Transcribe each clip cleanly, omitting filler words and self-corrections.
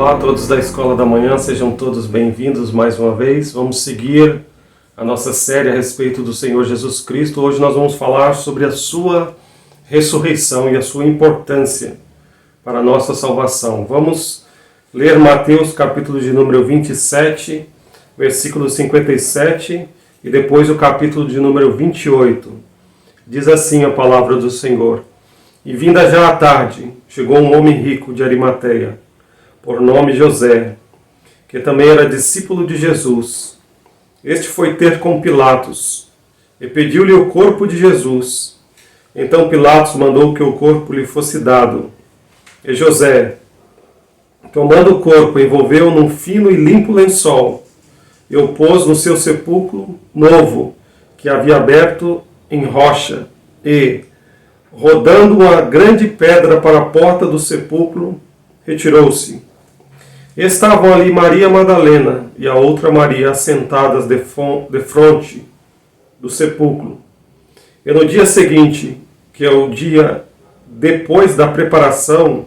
Olá a todos da Escola da Manhã, sejam todos bem-vindos mais uma vez. Vamos seguir a nossa série a respeito do Senhor Jesus Cristo. Hoje nós vamos falar sobre a sua ressurreição e a sua importância para a nossa salvação. Vamos ler Mateus capítulo de número 27, versículo 57 e depois o capítulo de número 28. Diz assim a palavra do Senhor: E vinda já a tarde, chegou um homem rico de Arimateia, por nome José, que também era discípulo de Jesus. Este foi ter com Pilatos, e pediu-lhe o corpo de Jesus. Então Pilatos mandou que o corpo lhe fosse dado. E José, tomando o corpo, envolveu-o num fino e limpo lençol, e o pôs no seu sepulcro novo, que havia aberto em rocha, e, rodando uma grande pedra para a porta do sepulcro, retirou-se. Estavam ali Maria Madalena e a outra Maria assentadas defronte do sepulcro. E no dia seguinte, que é o dia depois da preparação,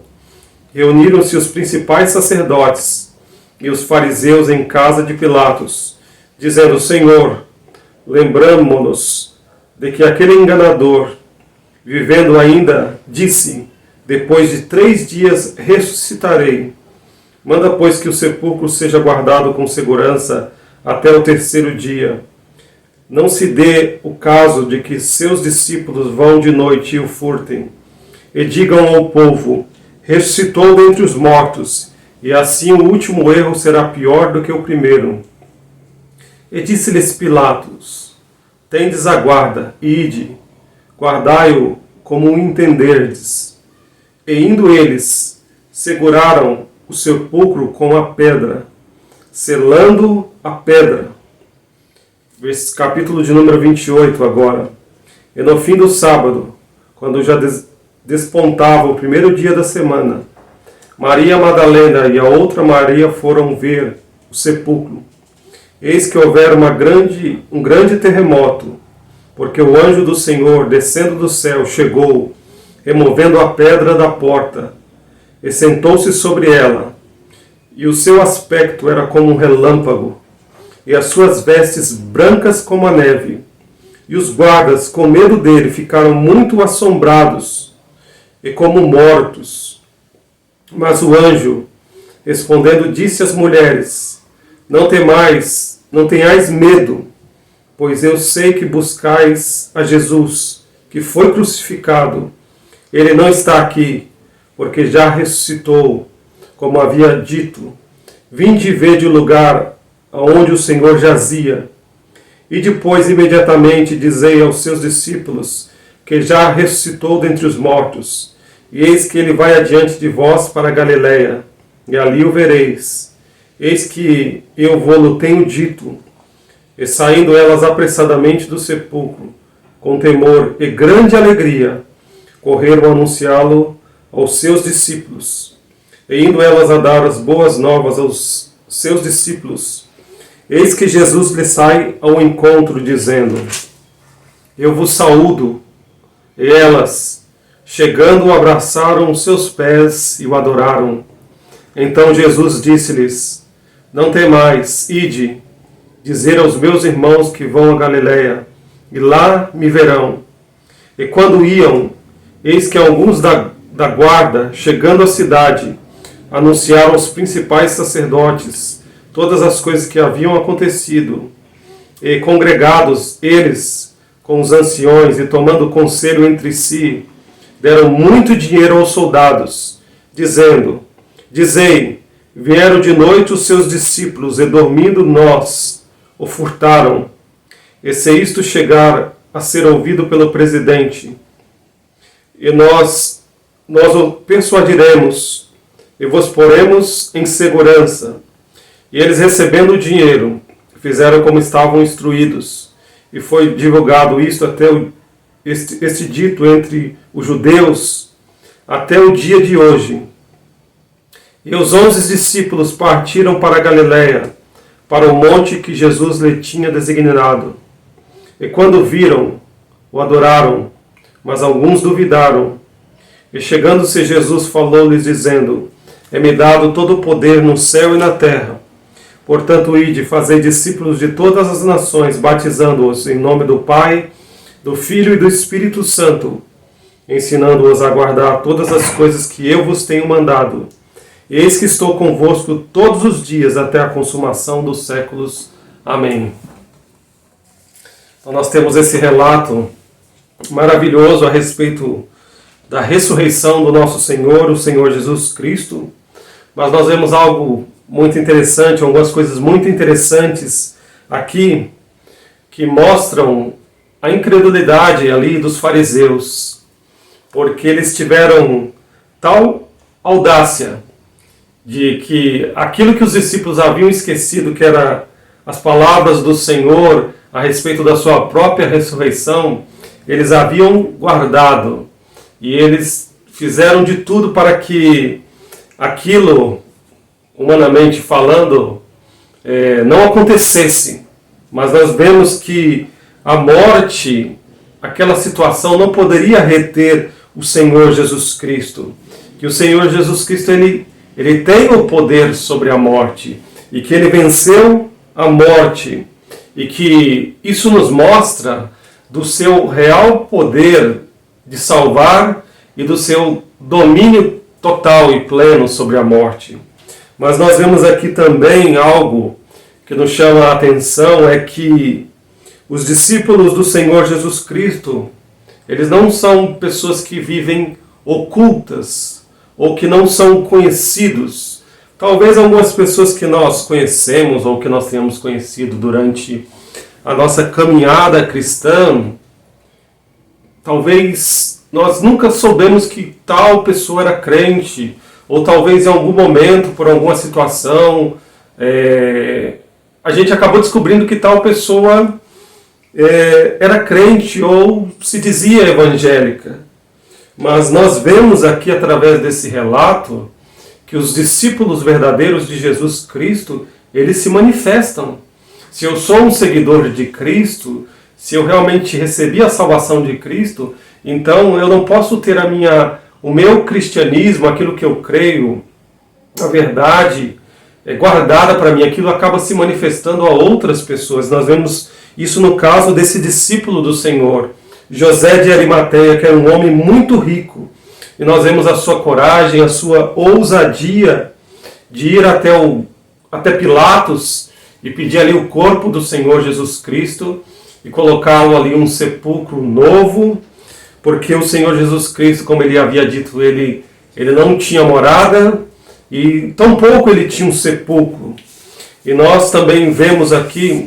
reuniram-se os principais sacerdotes e os fariseus em casa de Pilatos, dizendo: Senhor, lembramo-nos de que aquele enganador, vivendo ainda, disse: depois de 3 dias ressuscitarei. Manda, pois, que o sepulcro seja guardado com segurança até o 3º dia. Não se dê o caso de que seus discípulos vão de noite e o furtem, e digam ao povo: ressuscitou dentre os mortos, e assim o último erro será pior do que o primeiro. E disse-lhes Pilatos: tendes a guarda, ide, guardai-o como entenderdes. E indo eles, seguraram o sepulcro com a pedra, selando a pedra. Capítulo de número 28 agora. E no fim do sábado, quando já despontava o 1º dia da semana, Maria Madalena e a outra Maria foram ver o sepulcro. Eis que houvera um grande terremoto, porque o anjo do Senhor, descendo do céu, chegou, removendo a pedra da porta, e sentou-se sobre ela. E o seu aspecto era como um relâmpago, e as suas vestes brancas como a neve. E os guardas, com medo dele, ficaram muito assombrados e como mortos. Mas o anjo, respondendo, disse às mulheres: não tenhais medo, pois eu sei que buscais a Jesus, que foi crucificado. Ele não está aqui, porque já ressuscitou, como havia dito. Vinde e vede o lugar onde o Senhor jazia. E depois, imediatamente, dizei aos seus discípulos que já ressuscitou dentre os mortos. E eis que ele vai adiante de vós para a Galiléia, e ali o vereis. Eis que eu vou-lo tenho dito. E saindo elas apressadamente do sepulcro, com temor e grande alegria, correram a anunciá-lo aos seus discípulos. E indo elas a dar as boas novas aos seus discípulos, eis que Jesus lhes sai ao encontro, dizendo: eu vos saúdo. E elas, chegando, abraçaram os seus pés e o adoraram. Então Jesus disse-lhes: não temais, ide, dizer aos meus irmãos que vão a Galiléia, e lá me verão. E quando iam, eis que alguns da guarda, chegando à cidade, anunciaram aos principais sacerdotes todas as coisas que haviam acontecido. E congregados eles com os anciões e tomando conselho entre si, deram muito dinheiro aos soldados, dizendo: dizei, vieram de noite os seus discípulos, e dormindo nós o furtaram. E se isto chegar a ser ouvido pelo presidente, e nós o persuadiremos, e vos poremos em segurança. E eles, recebendo o dinheiro, fizeram como estavam instruídos. E foi divulgado isto até este dito entre os judeus até o dia de hoje. E os 11 discípulos partiram para a Galiléia, para o monte que Jesus lhe tinha designado. E quando viram, o adoraram, mas alguns duvidaram. E chegando-se Jesus, falou-lhes, dizendo: é-me dado todo o poder no céu e na terra. Portanto, ide, fazei discípulos de todas as nações, batizando-os em nome do Pai, do Filho e do Espírito Santo, ensinando-os a guardar todas as coisas que eu vos tenho mandado. Eis que estou convosco todos os dias até a consumação dos séculos. Amém. Então nós temos esse relato maravilhoso a respeito da ressurreição do nosso Senhor, o Senhor Jesus Cristo. Mas nós vemos algo muito interessante, algumas coisas muito interessantes aqui, que mostram a incredulidade ali dos fariseus, porque eles tiveram tal audácia de que aquilo que os discípulos haviam esquecido, que era as palavras do Senhor a respeito da sua própria ressurreição, eles haviam guardado, e eles fizeram de tudo para que aquilo, humanamente falando, não acontecesse. Mas nós vemos que a morte, aquela situação, não poderia reter o Senhor Jesus Cristo. Que o Senhor Jesus Cristo, ele tem o poder sobre a morte, e que ele venceu a morte, e que isso nos mostra do seu real poder de salvar e do seu domínio total e pleno sobre a morte. Mas nós vemos aqui também algo que nos chama a atenção, é que os discípulos do Senhor Jesus Cristo, eles não são pessoas que vivem ocultas ou que não são conhecidos. Talvez algumas pessoas que nós conhecemos ou que nós tenhamos conhecido durante a nossa caminhada cristã, talvez nós nunca soubemos que tal pessoa era crente, ou talvez em algum momento, por alguma situação, a gente acabou descobrindo que tal pessoa era crente ou se dizia evangélica. Mas nós vemos aqui, através desse relato, que os discípulos verdadeiros de Jesus Cristo, eles se manifestam. Se eu sou um seguidor de Cristo, se eu realmente recebi a salvação de Cristo, então eu não posso ter o meu cristianismo, aquilo que eu creio, a verdade guardada para mim, aquilo acaba se manifestando a outras pessoas. Nós vemos isso no caso desse discípulo do Senhor, José de Arimateia, que era um homem muito rico. E nós vemos a sua coragem, a sua ousadia de ir até Pilatos e pedir ali o corpo do Senhor Jesus Cristo e colocá-lo ali um sepulcro novo, porque o Senhor Jesus Cristo, como ele havia dito, ele não tinha morada e tampouco ele tinha um sepulcro. E nós também vemos aqui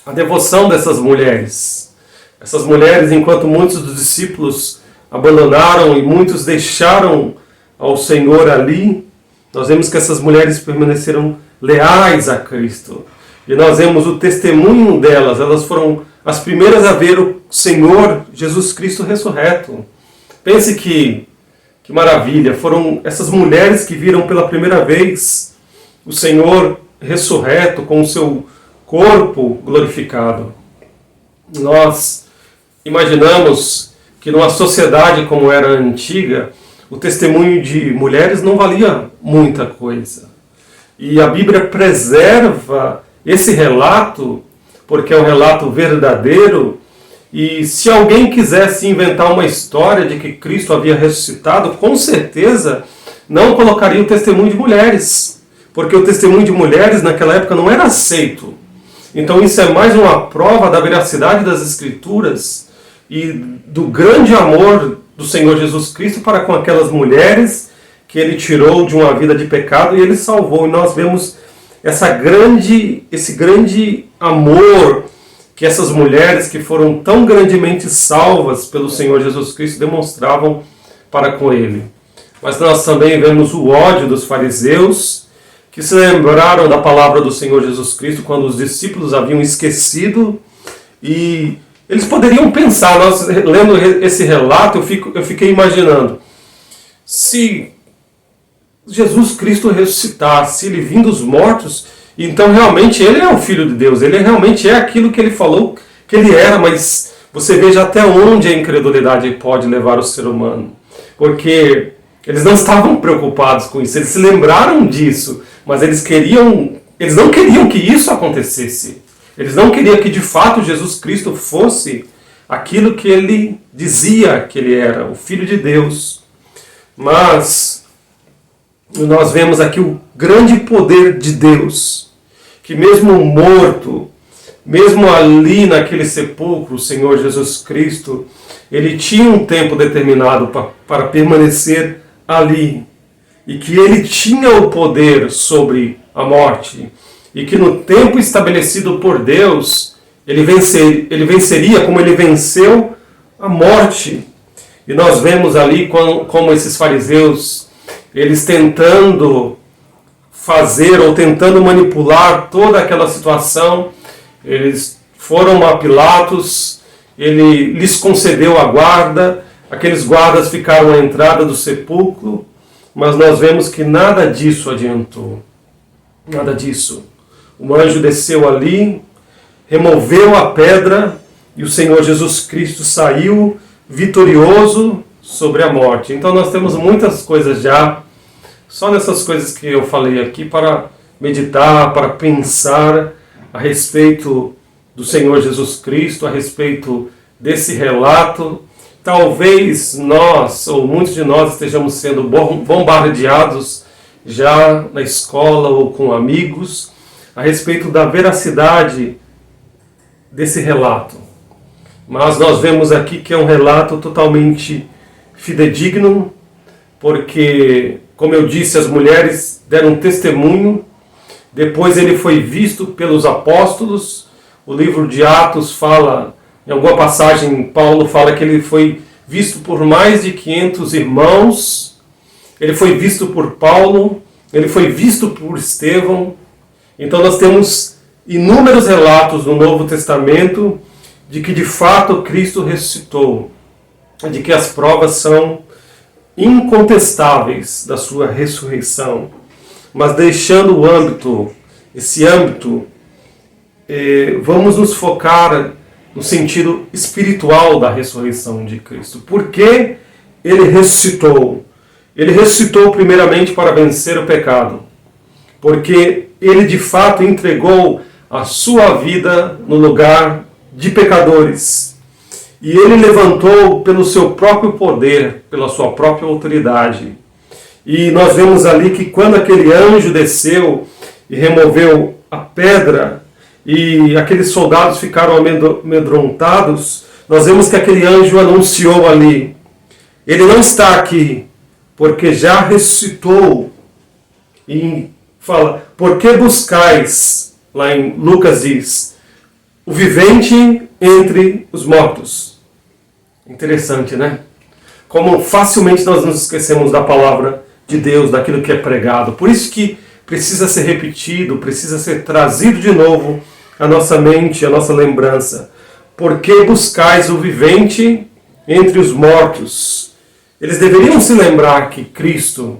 a devoção dessas mulheres. Essas mulheres, enquanto muitos dos discípulos abandonaram e muitos deixaram ao Senhor ali, nós vemos que essas mulheres permaneceram leais a Cristo. E nós vemos o testemunho delas, elas foram as primeiras a ver o Senhor Jesus Cristo ressurreto. Pense que maravilha, foram essas mulheres que viram pela primeira vez o Senhor ressurreto com o seu corpo glorificado. Nós imaginamos que numa sociedade como era a antiga, o testemunho de mulheres não valia muita coisa. E a Bíblia preserva esse relato, porque é um relato verdadeiro, e se alguém quisesse inventar uma história de que Cristo havia ressuscitado, com certeza não colocaria o testemunho de mulheres, porque o testemunho de mulheres naquela época não era aceito. Então isso é mais uma prova da veracidade das Escrituras e do grande amor do Senhor Jesus Cristo para com aquelas mulheres que ele tirou de uma vida de pecado e ele salvou. E nós vemos esse grande amor que essas mulheres que foram tão grandemente salvas pelo Senhor Jesus Cristo demonstravam para com ele. Mas nós também vemos o ódio dos fariseus, que se lembraram da palavra do Senhor Jesus Cristo quando os discípulos haviam esquecido, e eles poderiam pensar, nós lendo esse relato, eu fiquei imaginando, se Jesus Cristo ressuscitasse, ele vindo dos mortos, então realmente ele é o Filho de Deus, ele realmente é aquilo que ele falou que ele era, mas você veja até onde a incredulidade pode levar o ser humano. Porque Eles não estavam preocupados com isso, eles se lembraram disso, mas eles não queriam que isso acontecesse. Eles não queriam que de fato Jesus Cristo fosse aquilo que ele dizia que ele era, o Filho de Deus. Mas nós vemos aqui o grande poder de Deus, que mesmo morto, mesmo ali naquele sepulcro, o Senhor Jesus Cristo, ele tinha um tempo determinado para permanecer ali, e que ele tinha o poder sobre a morte, e que no tempo estabelecido por Deus, ele venceria como ele venceu a morte. E nós vemos ali como esses fariseus, eles tentando fazer ou tentando manipular toda aquela situação, eles foram a Pilatos, ele lhes concedeu a guarda, aqueles guardas ficaram à entrada do sepulcro, mas nós vemos que nada disso adiantou. Nada disso. O anjo desceu ali, removeu a pedra e o Senhor Jesus Cristo saiu vitorioso sobre a morte. Então nós temos muitas coisas já, só nessas coisas que eu falei aqui, para meditar, para pensar a respeito do Senhor Jesus Cristo, a respeito desse relato. Talvez nós, ou muitos de nós, estejamos sendo bombardeados já na escola ou com amigos, a respeito da veracidade desse relato. Mas nós vemos aqui que é um relato totalmente fidedigno, porque, como eu disse, as mulheres deram testemunho, depois ele foi visto pelos apóstolos. O livro de Atos fala, em alguma passagem, Paulo fala que ele foi visto por mais de 500 irmãos, ele foi visto por Paulo, ele foi visto por Estevão. Então nós temos inúmeros relatos no Novo Testamento de que de fato Cristo ressuscitou, de que as provas são incontestáveis da sua ressurreição. Mas deixando esse âmbito, vamos nos focar no sentido espiritual da ressurreição de Cristo. Por que ele ressuscitou? Ele ressuscitou primeiramente para vencer o pecado, porque ele de fato entregou a sua vida no lugar de pecadores. E ele levantou pelo seu próprio poder, pela sua própria autoridade. E nós vemos ali que quando aquele anjo desceu e removeu a pedra, e aqueles soldados ficaram amedrontados, nós vemos que aquele anjo anunciou ali: ele não está aqui, porque já ressuscitou. E fala: por que buscais, lá em Lucas diz, o vivente entre os mortos? Interessante, né? Como facilmente nós nos esquecemos da palavra de Deus, daquilo que é pregado. Por isso que precisa ser repetido, precisa ser trazido de novo à nossa mente, à nossa lembrança. Por que buscais o vivente entre os mortos? Eles deveriam se lembrar que Cristo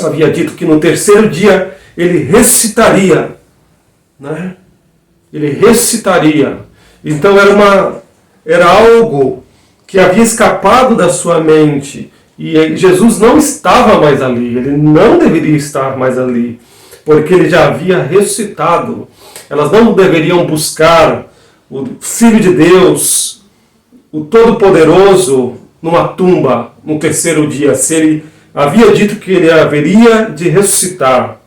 havia dito que no terceiro dia ele ressuscitaria, né? Ele ressuscitaria. Então era algo que havia escapado da sua mente. E Jesus não estava mais ali, ele não deveria estar mais ali, porque ele já havia ressuscitado. Elas não deveriam buscar o Filho de Deus, o Todo-Poderoso, numa tumba no terceiro dia, se ele havia dito que ele haveria de ressuscitar.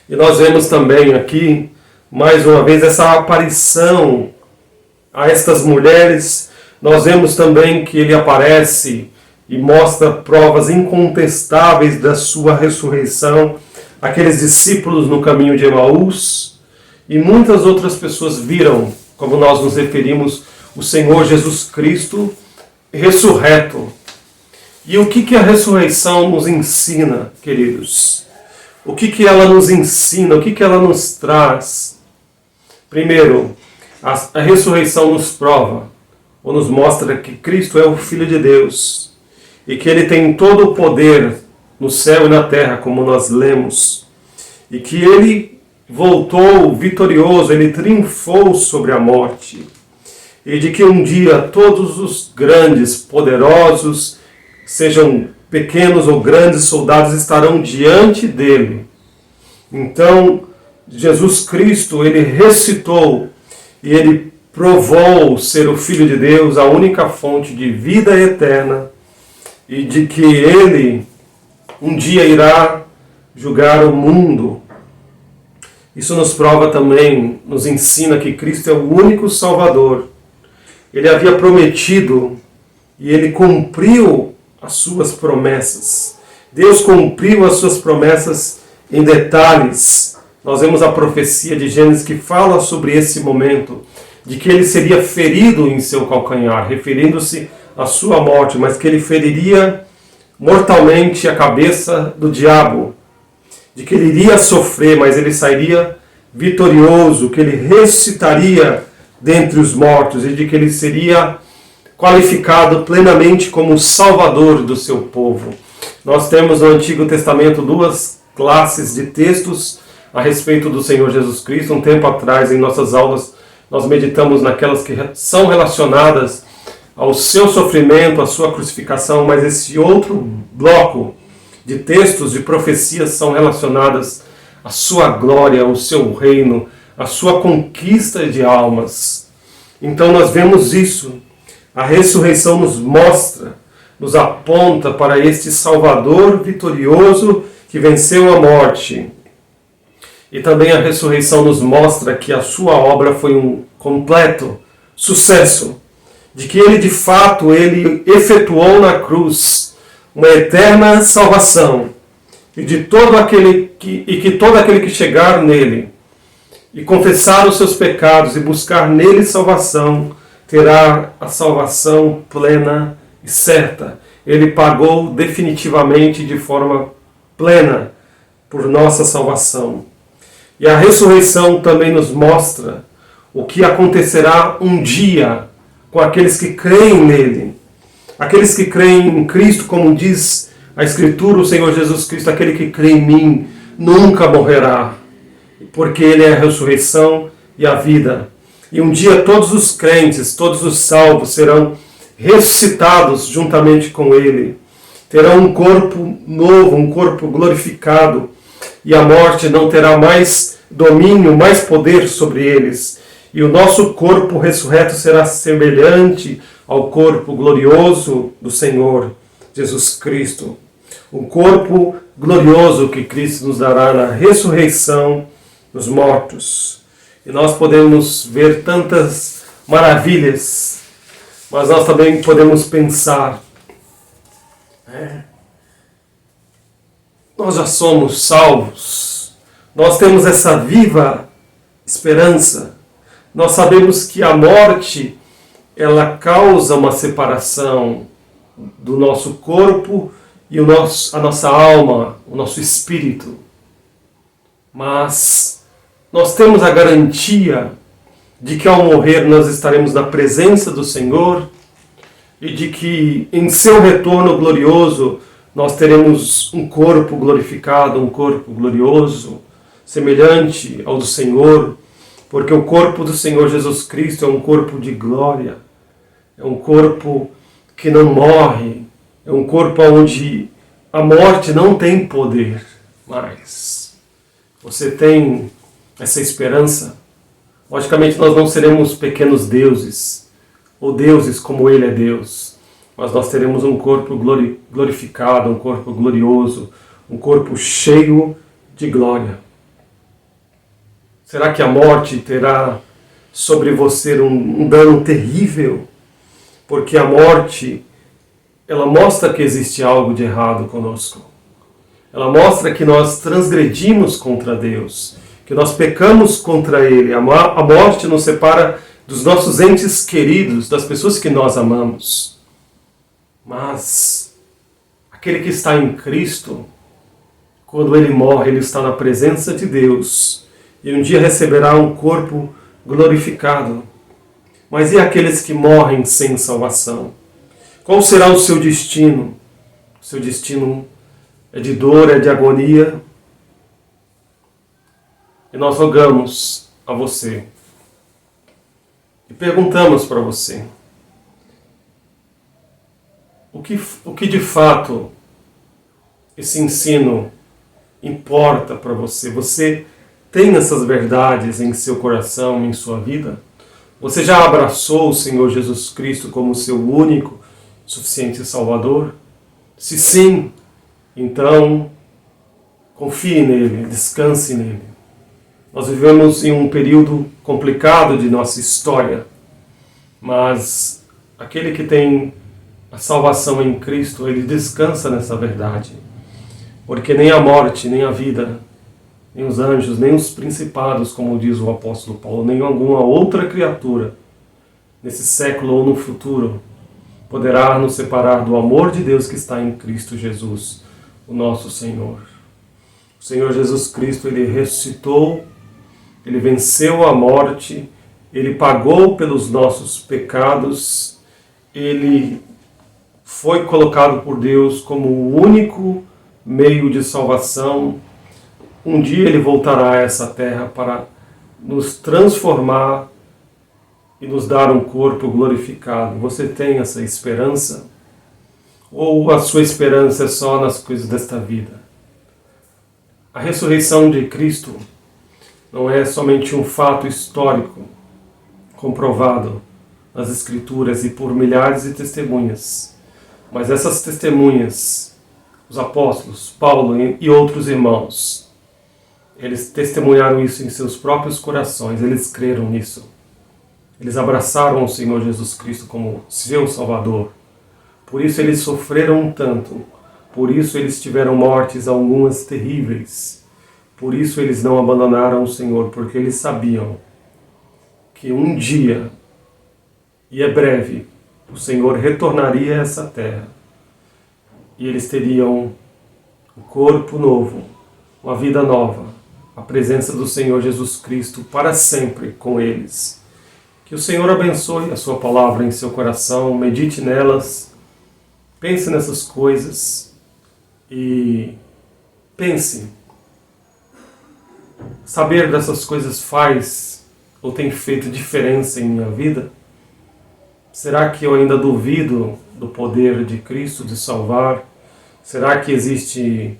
E nós vemos também aqui, mais uma vez, essa aparição a estas mulheres. Nós vemos também que ele aparece e mostra provas incontestáveis da sua ressurreição, aqueles discípulos no caminho de Emaús, e muitas outras pessoas viram, como nós nos referimos, o Senhor Jesus Cristo ressurreto. E o que a ressurreição nos ensina, queridos? O que ela nos ensina? O que ela nos traz? Primeiro, a ressurreição nos prova, ou nos mostra que Cristo é o Filho de Deus, e que ele tem todo o poder no céu e na terra, como nós lemos, e que ele voltou vitorioso, ele triunfou sobre a morte, e de que um dia todos os grandes, poderosos, sejam pequenos ou grandes soldados estarão diante dele. Então, Jesus Cristo, ele ressuscitou e ele provou ser o Filho de Deus, a única fonte de vida eterna, e de que ele um dia irá julgar o mundo. Isso nos prova também, nos ensina que Cristo é o único Salvador. Ele havia prometido e ele cumpriu as suas promessas. Deus cumpriu as suas promessas em detalhes. Nós vemos a profecia de Gênesis que fala sobre esse momento, de que ele seria ferido em seu calcanhar, referindo-se à sua morte, mas que ele feriria mortalmente a cabeça do diabo, de que ele iria sofrer, mas ele sairia vitorioso, que ele ressuscitaria dentre os mortos e de que ele seria qualificado plenamente como Salvador do seu povo. Nós temos no Antigo Testamento duas classes de textos a respeito do Senhor Jesus Cristo. Um tempo atrás, em nossas aulas, nós meditamos naquelas que são relacionadas ao seu sofrimento, à sua crucificação, mas esse outro bloco de textos, de profecias, são relacionadas à sua glória, ao seu reino, à sua conquista de almas. Então nós vemos isso. A ressurreição nos mostra, nos aponta para este Salvador vitorioso que venceu a morte. E também a ressurreição nos mostra que a sua obra foi um completo sucesso, de que ele de fato ele efetuou na cruz uma eterna salvação, e de todo aquele que todo aquele que chegar nele e confessar os seus pecados e buscar nele salvação, terá a salvação plena e certa. Ele pagou definitivamente, de forma plena, por nossa salvação. E a ressurreição também nos mostra o que acontecerá um dia com aqueles que creem nele. Aqueles que creem em Cristo, como diz a Escritura, o Senhor Jesus Cristo, aquele que crê em mim nunca morrerá, porque ele é a ressurreição e a vida. E um dia todos os crentes, todos os salvos serão ressuscitados juntamente com ele. Terão um corpo novo, um corpo glorificado, e a morte não terá mais domínio, mais poder sobre eles. E o nosso corpo ressurreto será semelhante ao corpo glorioso do Senhor Jesus Cristo. Um corpo glorioso que Cristo nos dará na ressurreição dos mortos. E nós podemos ver tantas maravilhas, mas nós também podemos pensar, nós já somos salvos, nós temos essa viva esperança, nós sabemos que a morte, ela causa uma separação do nosso corpo e a nossa alma, o nosso espírito. Mas nós temos a garantia de que ao morrer nós estaremos na presença do Senhor e de que em seu retorno glorioso nós teremos um corpo glorificado, um corpo glorioso, semelhante ao do Senhor, porque o corpo do Senhor Jesus Cristo é um corpo de glória, é um corpo que não morre, é um corpo onde a morte não tem poder mais. Você tem essa esperança? Logicamente nós não seremos pequenos deuses, ou deuses como ele é Deus, mas nós teremos um corpo glorificado, um corpo glorioso, um corpo cheio de glória. Será que a morte terá sobre você um dano terrível? Porque a morte, ela mostra que existe algo de errado conosco. Ela mostra que nós transgredimos contra Deus, que nós pecamos contra Ele. A morte nos separa dos nossos entes queridos, das pessoas que nós amamos. Mas aquele que está em Cristo, quando ele morre, ele está na presença de Deus e um dia receberá um corpo glorificado. Mas e aqueles que morrem sem salvação? Qual será o seu destino? O seu destino é de dor, é de agonia. E nós rogamos a você e perguntamos para você: o que de fato esse ensino importa para você? Você tem essas verdades em seu coração, em sua vida? Você já abraçou o Senhor Jesus Cristo como seu único, suficiente Salvador? Se sim, então confie nele, descanse nele. Nós vivemos em um período complicado de nossa história, mas aquele que tem a salvação em Cristo, ele descansa nessa verdade. Porque nem a morte, nem a vida, nem os anjos, nem os principados, como diz o apóstolo Paulo, nem alguma outra criatura, nesse século ou no futuro, poderá nos separar do amor de Deus que está em Cristo Jesus, o nosso Senhor. O Senhor Jesus Cristo, ele ressuscitou, ele venceu a morte, ele pagou pelos nossos pecados, ele foi colocado por Deus como o único meio de salvação. Um dia ele voltará a essa terra para nos transformar e nos dar um corpo glorificado. Você tem essa esperança? Ou a sua esperança é só nas coisas desta vida? A ressurreição de Cristo não é somente um fato histórico comprovado nas Escrituras e por milhares de testemunhas, mas essas testemunhas, os apóstolos, Paulo e outros irmãos, eles testemunharam isso em seus próprios corações, eles creram nisso. Eles abraçaram o Senhor Jesus Cristo como seu Salvador. Por isso eles sofreram tanto, por isso eles tiveram mortes algumas terríveis. Por isso eles não abandonaram o Senhor, porque eles sabiam que um dia, e é breve, o Senhor retornaria a essa terra. E eles teriam um corpo novo, uma vida nova, a presença do Senhor Jesus Cristo para sempre com eles. Que o Senhor abençoe a sua palavra em seu coração, medite nelas, pense nessas coisas e pense. Saber dessas coisas faz ou tem feito diferença em minha vida? Será que eu ainda duvido do poder de Cristo de salvar? Será que existe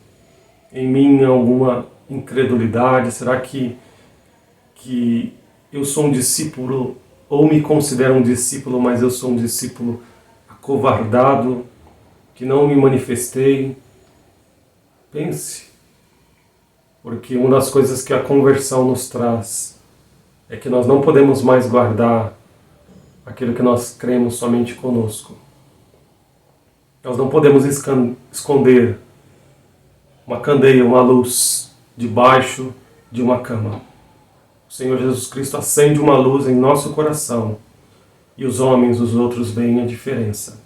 em mim alguma incredulidade? Será que eu sou um discípulo ou me considero um discípulo, mas eu sou um discípulo acovardado, que não me manifestei? Pense. Porque uma das coisas que a conversão nos traz é que nós não podemos mais guardar aquilo que nós cremos somente conosco. Nós não podemos esconder uma candeia, uma luz, debaixo de uma cama. O Senhor Jesus Cristo acende uma luz em nosso coração e os homens, os outros, veem a diferença.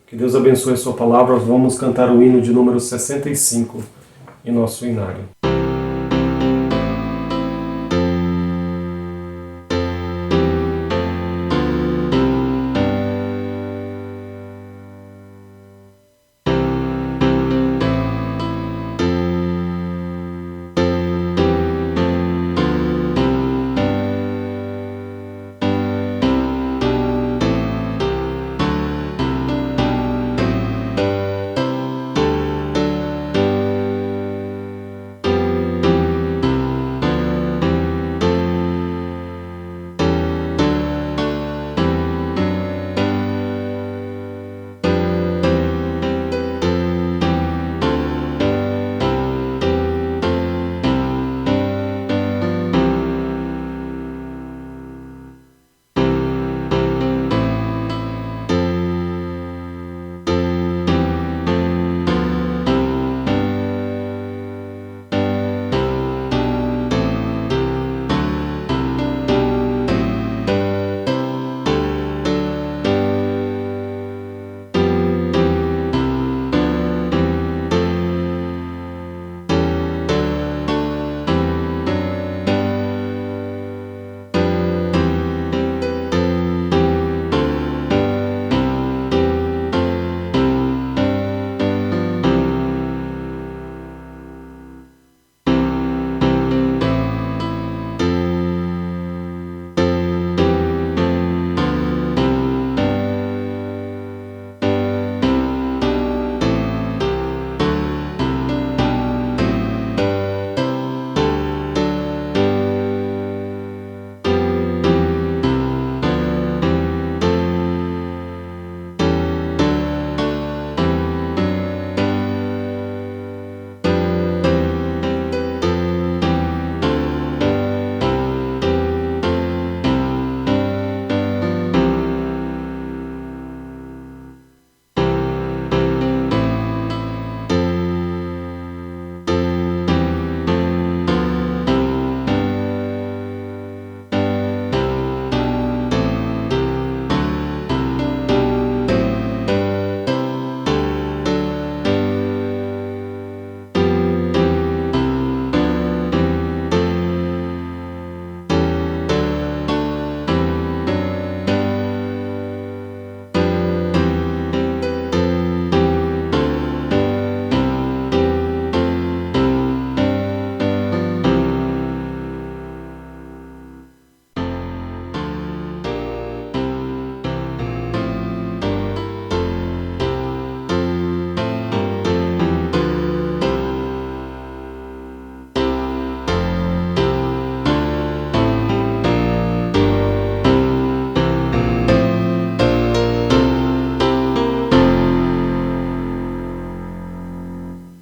Que Deus abençoe a sua palavra. Nós vamos cantar o hino de número 65 em nosso inário.